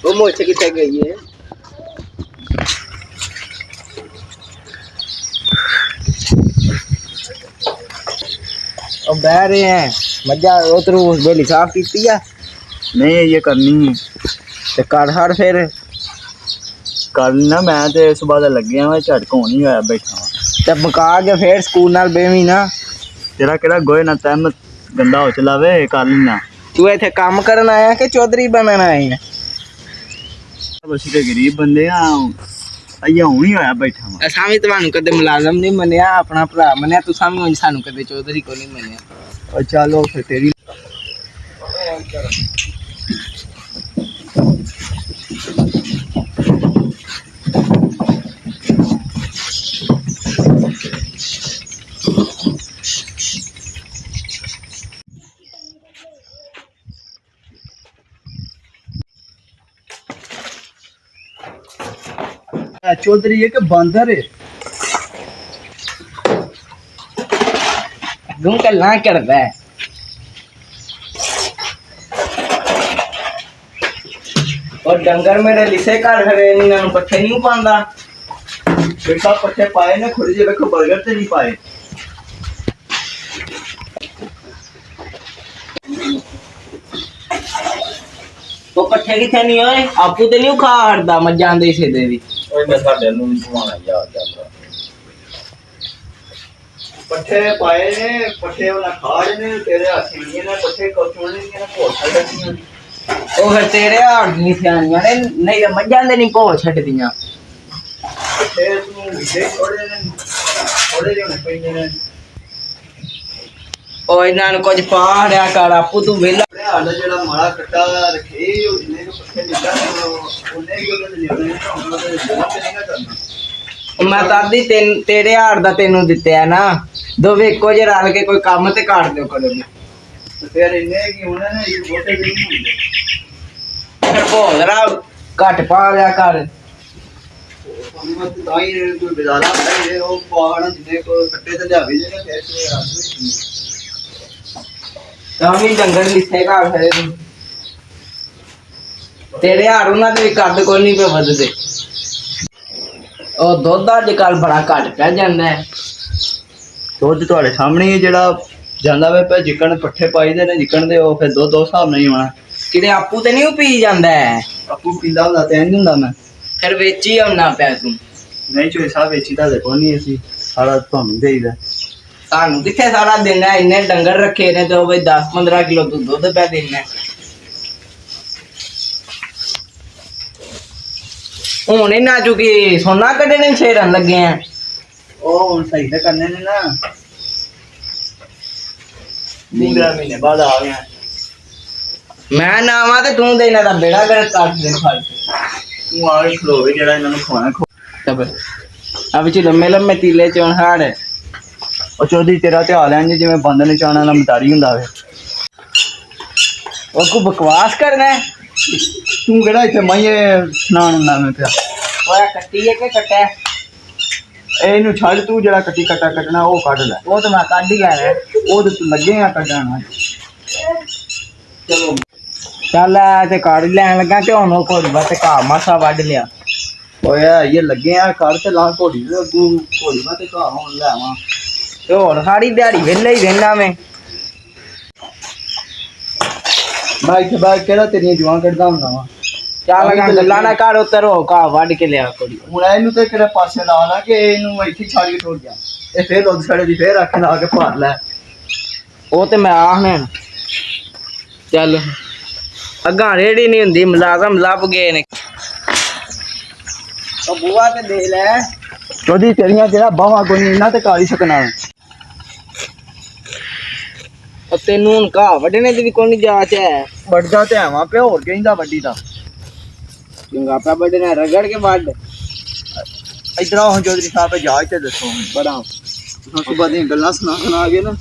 वो मोचे कितने गई है? अब बह रहे हैं मजा उतर बेली साफ की नहीं ये करनी है ते कर हर फिर कर ना मैं तो सुबह का लगे मैं झटक होनी होया बैठा वा ते बका के फिर स्कूल नाल बेवी ना तेरा केड़ा गोए ना तैम गंदा हो चलावे कर लेना तू इथे काम करन आया कि चौधरी बनन आया बस ते गरीब बंदे आ अइया होनी होया बैठा वा असां भी तुहानू कदे मुलाजम नहीं मनिया अपना भरा मनिया तुसां भी हुण सानू कदे चौधरी को नहीं मनिया और चलो फिर तेरी चौधरी है कि बंदर है गूं कल्ला करदा है और डंगर मेरे लिसे घर खड़े इन्हां नूं पट्ठे नहीं पांदा बेटा पट्टे पाए ने खुद जे देखो बर्गर ते नहीं पाए वो पट्ठे किथे नहीं होए आपू ते नहीं खा हटदा मज्जां दे से दे दी ओए मैं साडे नु घुमाना यार चल पट्टे पाए ने पट्टे वाला खाड़ ने तेरे हाथी ने पट्टे कोचोने ने भोल छड्डियां ओ फिर तेरे हाथ नहीं सियाणियां ने नहीं ते मज्जां दे नहीं भो छड्डदियां पट्टे तू विदे थोड़े जो ने पैंदे ने ओ इन्हां नूं कुछ पा हड़या कर आपू तू वेला आडा जेड़ा माड़ा कट्टा रखे ओ जिने को पट्टे निकल ओने ही ओने लेने ने जरूरत नहीं ना करना मैं तादी तेरे हाथ दा तेनू दित्ते है ना दोवे इक्को जे रल के कोई काम ते काट दियो करोगे फिर इन्ने की होने ने ये बोटे भी नहीं होंगे फिर भोलरा घट पा लिया कर हम ताई कोई बेचारा है वो पाण जिने को कट्टे ते लियावी जे ने फिर तावी डंगर लिसे घर खड़े तेरे हाथ उन्हां दे कद कोई नहीं पे वधदे ओ दुध अजकल बड़ा घट पै जांदा है दुध तुहाडे सामने ही जेड़ा ਜਾਂਦਾ ਵੇ ਪੈ ਜਿੱਕਣ ਪੱਠੇ ਪਾਈਦੇ ਨੇ ਜਿੱਕਣ ਦੇ ਉਹ ਫਿਰ ਦੋ ਹਿਸਾਬ ਨਹੀਂ ਹੋਣਾ ਕਿਤੇ ਆਪੂ ਤੇ ਨਹੀਂ ਪੀ ਜਾਂਦਾ ਹੈ ਆਪੂ ਪੀਂਦਾ ਹੁੰਦਾ ਤੇ ਨਹੀਂ ਹੁੰਦਾ ਮੈਂ ਫਿਰ ਵੇਚੀ ਆਉਣਾ ਪਿਆ ਤੂੰ ਨਹੀਂ ਚੋਈ ਸਾਹਿਬ ਵੇਚੀ ਤਾਂ ਦੇਖੋ ਨਹੀਂ ਅਸੀਂ ਸਾਰਾ ਤੁਹਾਨੂੰ ਦੇਈਦਾ ਸਾਨੂੰ ਕਿੱਥੇ ਸਾਰਾ ਦਿਨ ਹੈ ਇੰਨੇ ਡੰਗਰ ਰੱਖੇ ਨੇ ਤੇ ਉਹ ਬਈ 10-15 ਕਿਲੋ ਤੂੰ ਦੁੱਧ ਪੈ ਦੇਣਾ ਹੁਣ ਇਹਨਾਂ ਚੁਕੀ ਸੋਨਾ ਕੱਢਣੇ ਛੇੜਨ ਲੱਗੇ ਆ ਉਹ ਹੁਣ ਸਹੀ ਤਾਂ ਕਰਨੇ ਨੇ ਨਾ 15 ਮਹੀਨੇ ਬਾਅਦ ਆ ਗਿਆ ਮੈਂ ਨਾ ਆਵਾਂ ਤੇ ਤੂੰ ਦੇ ਇਹਨਾਂ ਦਾ ਬੇੜਾ ਕਰ ਕੱਟ ਦੇ ਫੜ ਤੂੰ ਆ ਕੇ ਖਲੋਵੇ ਜਿਹੜਾ ਇਹਨਾਂ ਨੂੰ ਖਵਾਣਾ ਤਬ ਆ ਵਿੱਚ ਲੰਮੇ ਤੀਲੇ ਚੋਂ ਹਾੜ ਉਹ ਚੌਧਰੀ ਤੇਰਾ ਧਿਆਨ ਲੈਣ ਜਿਵੇਂ ਬੰਦ ਨੇ ਚਾਣਾ ਨਾਲ ਮਤਾਰੀ ਹੁੰਦਾ ਵੇ ਉਹ ਕੋ ਬਕਵਾਸ ਕਰਨਾ ਤੂੰ ਕਿਹੜਾ ਇੱਥੇ ਮਾਈਏ ਸੁਣਾਉਣ ਹੁੰਦਾ ਮੈਂ ਪਿਆ ਓਏ ਕੱਟੀ ਹੈ ਕਿ ਕੱਟਾ ਇਹਨੂੰ ਛੱਡ ਤੂੰ ਜਿਹੜਾ ਕੱਟੀ ਕੱਟਾ ਕੱਟਣਾ ਉਹ ਕੱਢ ਲੈ ਉਹ ਤਾਂ ਮੈਂ ਕੱਢ ਹੀ ਲੈਣਾ ਉਹ ਤੇ ਤੂੰ ਲੱਗੇ ਆ ਕੱਢਣਾ ਚਲੋ ਚੱਲ ਤੇ ਕੱਢ ਲੈਣ ਲੱਗਾ ਤੇ ਹੁਣ ਉਹ ਕੋਈ ਬਸ ਘਾਹ ਮਾਸਾ ਵੱਢ ਲਿਆ ਓਏ ਇਹ ਲੱਗੇ ਆ ਕਰ ਤੇ ਲਾ ਘੋੜੀ ਤੇ ਤੂੰ ਘੋੜੀ ਵਾ ਤੇ ਘਾਹ ਹੁਣ ਲੈ ਆਵਾਂ ਤੇ ਹੋਰ ਸਾਰੀ ਦਿਹਾੜੀ ਵਿਹਲੇ ਹੀ ਰਹਿਣਾ ਮੈਂ ਬਾਈ ਤੇ ਬਾਈ ਕਿਹੜਾ ਤੇਰੀਆਂ ਜਵਾਂ ਕੱਢਦਾ ਹੁੰਦਾ ਵਾ ਚੱਲ ਲਗਾ ਗੱਲਾਂ ਨਾ ਕਰ ਉੱਤਰ ਹੋ ਘਾਹ ਵੱਢ ਕੇ ਲਿਆ ਕੁੜੀ ਹੁਣ ਇਹਨੂੰ ਤੇ ਕਿਹੜੇ ਪਾਸੇ ਲਾਣਾ ਕਿ ਇਹਨੂੰ ਇੱਥੇ ਛੱਡ ਕੇ ਟੁੱਟ ਜਾ ਇਹ ਫੇਰ ਦੁੱਧ ਛੜੇ ਦੀ ਫੇਰ ਰੱਖ ਲਾ ਕੇ ਭਰ ਲੈ ਉਹ ਤੇ ਮੈਂ ਆਖਣਾ ਚੱਲ ਅੱਗਾ ਰੇੜੀ ਨਹੀਂ ਹੁੰਦੀ ਮੁਲਾਜ਼ਮ ਲੱਭ ਗਏ ਨੇ ਉਹ ਬੂਆ ਤੇ ਦੇ ਲੈ ਚੌਧਰੀ ਤੇਰੀਆਂ ਜਿਹੜਾ ਬਾਹਾਂ ਕੋਈ ਇਹਨਾਂ ਤੇ ਕਾਲੀ ਸਕਣਾ ਉਹ ਤੈਨੂੰ ਹੁਣ ਘਾਹ ਵੱਢਣੇ ਦੀ ਵੀ ਕੋਈ ਜਾਚ ਹੈ ਵੱਡਾ ਤੇ ਆਵਾਂ ਪਿਆ ਹੋਰ ਕਹਿੰਦਾ ਵੱਡੀ ਦਾ ਚੰਗਾ ਪਿਆ ਵੱਢਣਾ ਰਗੜ ਕੇ ਵੱਢ ਇਧਰ ਆਓ ਚੌਧਰੀ ਸਾਹਿਬ ਜਹਾਜ਼ ਤੇ ਦੱਸੋ ਬੜਾ ਸੁਬਾ ਦੀਆਂ ਗੱਲਾਂ ਸੁਣਾ ਕੇ ਨਾ